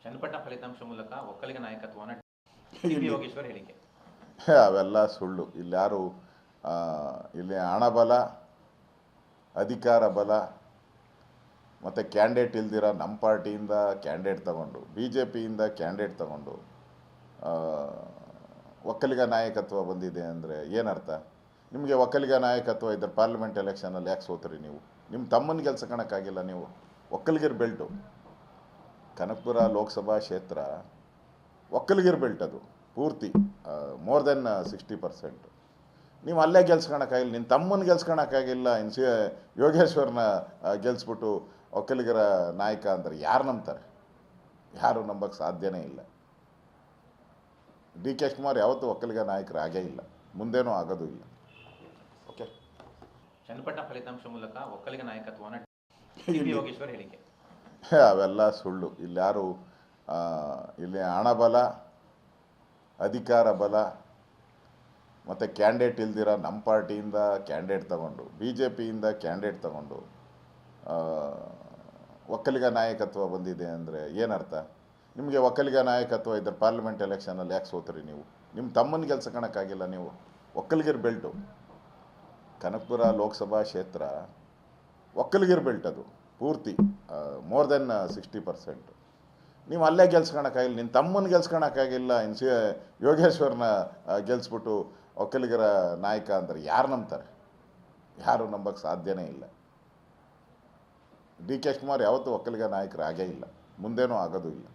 ಚನ್ನಪಟ್ಟ ಫಲಿತಾಂಶ ಮೂಲಕ ಒಕ್ಕಲಿಗ ನಾಯಕತ್ವವನ್ನು ಟಿ.ಬಿ. ಯೋಗೇಶ್ವರ್ ಹೇಳಿಕೆ. ಅವೆಲ್ಲ ಸುಳ್ಳು. ಇಲ್ಲಿ ಯಾರು ಇಲ್ಲಿ ಹಣಬಲ, ಅಧಿಕಾರ ಬಲ ಮತ್ತು ಕ್ಯಾಂಡಿಡೇಟ್ ಇಲ್ದಿರ ನಮ್ಮ ಪಾರ್ಟಿಯಿಂದ ಕ್ಯಾಂಡಿಡೇಟ್ ತಗೊಂಡು, ಬಿ ಜೆ ಪಿಯಿಂದ ಕ್ಯಾಂಡಿಡೇಟ್ ತಗೊಂಡು ಒಕ್ಕಲಿಗ ನಾಯಕತ್ವ ಬಂದಿದೆ ಅಂದರೆ ಏನರ್ಥ? ನಿಮಗೆ ಒಕ್ಕಲಿಗ ನಾಯಕತ್ವ ಇದ್ದರೆ ಪಾರ್ಲಿಮೆಂಟ್ ಎಲೆಕ್ಷನಲ್ಲಿ ಯಾಕೆ ಸೋತ್ರಿ ನೀವು? ನಿಮ್ಮ ತಮ್ಮನ ಕೆಲಸ ಕಾಣಕ್ಕಾಗಿಲ್ಲ ನೀವು. ಒಕ್ಕಲಿಗರ ಬೆಲ್ಟು ಕನಕಪುರ ಲೋಕಸಭಾ ಕ್ಷೇತ್ರ ಒಕ್ಕಲಿಗರ ಬೆಲ್ಟ್, ಅದು ಪೂರ್ತಿ ಮೋರ್ ದೆನ್ 60%. ನೀವು ಅಲ್ಲೇ ಗೆಲ್ಸ್ಕೊಳಕ್ಕಾಗಿಲ್ಲ, ನಿನ್ನ ತಮ್ಮನ ಗೆಲ್ಸ್ಕೊಳಕ್ಕಾಗಿಲ್ಲ. ಯೋಗೇಶ್ವರನ ಗೆಲ್ಸ್ಬಿಟ್ಟು ಒಕ್ಕಲಿಗರ ನಾಯಕ ಅಂದರೆ ಯಾರು ನಂಬ್ತಾರೆ? ಯಾರು ನಂಬಕ್ಕೆ ಸಾಧ್ಯನೇ ಇಲ್ಲ. ಡಿ ಕೆ ಶಿವಕುಮಾರ್ ಯಾವತ್ತೂ ಒಕ್ಕಲಿಗ ನಾಯಕರು ಆಗೇ ಇಲ್ಲ, ಮುಂದೇನೂ ಆಗೋದು ಇಲ್ಲ. ಓಕೆ, ಚನ್ನಪಟ್ಟ ಫಲಿತಾಂಶ ಮೂಲಕ ಒಕ್ಕಲಿಗ ನಾಯಕತ್ವವನ್ನು ಟಿ.ಬಿ. ಯೋಗೇಶ್ವರ್ ಹೇಳಿಕೆ. ಅವೆಲ್ಲ ಸುಳ್ಳು. ಇಲ್ಲಿ ಯಾರು ಇಲ್ಲಿ ಹಣಬಲ, ಅಧಿಕಾರ ಬಲ ಮತ್ತು ಕ್ಯಾಂಡಿಡೇಟ್ ಇಲ್ದಿರ ನಮ್ಮ ಪಾರ್ಟಿಯಿಂದ ಕ್ಯಾಂಡಿಡೇಟ್ ತಗೊಂಡು, ಬಿ ಜೆ ಪಿಯಿಂದ ಕ್ಯಾಂಡಿಡೇಟ್ ತಗೊಂಡು ಒಕ್ಕಲಿಗ ನಾಯಕತ್ವ ಬಂದಿದೆ ಅಂದರೆ ಏನರ್ಥ? ನಿಮಗೆ ಒಕ್ಕಲಿಗ ನಾಯಕತ್ವ ಇದ್ದರೆ ಪಾರ್ಲಿಮೆಂಟ್ ಎಲೆಕ್ಷನಲ್ಲಿ ಯಾಕೆ ಸೋತ್ರಿ ನೀವು? ನಿಮ್ಮ ತಮ್ಮನ ಕೆಲಸ ಕಾಣಕ್ಕಾಗಿಲ್ಲ ನೀವು. ಒಕ್ಕಲಿಗರ ಬೆಲ್ಟು ಕನಕಪುರ ಲೋಕಸಭಾ ಕ್ಷೇತ್ರ ಒಕ್ಕಲಿಗರ ಬೆಲ್ಟ್, ಅದು ಪೂರ್ತಿ ಮೋರ್ ದೆನ್ 60%. ನೀವು ಅಲ್ಲೇ ಗೆಲ್ಸ್ಕೊಳಕ್ಕಾಗಿಲ್ಲ, ನಿನ್ನ ತಮ್ಮನ ಗೆಲ್ಸ್ಕೊಳಕ್ಕಾಗಿಲ್ಲ. ಯೋಗೇಶ್ವರನ ಗೆಲ್ಸ್ಬಿಟ್ಟು ಒಕ್ಕಲಿಗರ ನಾಯಕ ಅಂದರೆ ಯಾರು ನಂಬ್ತಾರೆ? ಯಾರು ನಂಬಕ್ಕೆ ಸಾಧ್ಯನೇ ಇಲ್ಲ. ಡಿ ಕೆ ಶಿವಕುಮಾರ್ ಯಾವತ್ತೂ ಒಕ್ಕಲಿಗ ನಾಯಕರು ಆಗೇ ಇಲ್ಲ, ಮುಂದೇನೂ ಆಗೋದು ಇಲ್ಲ.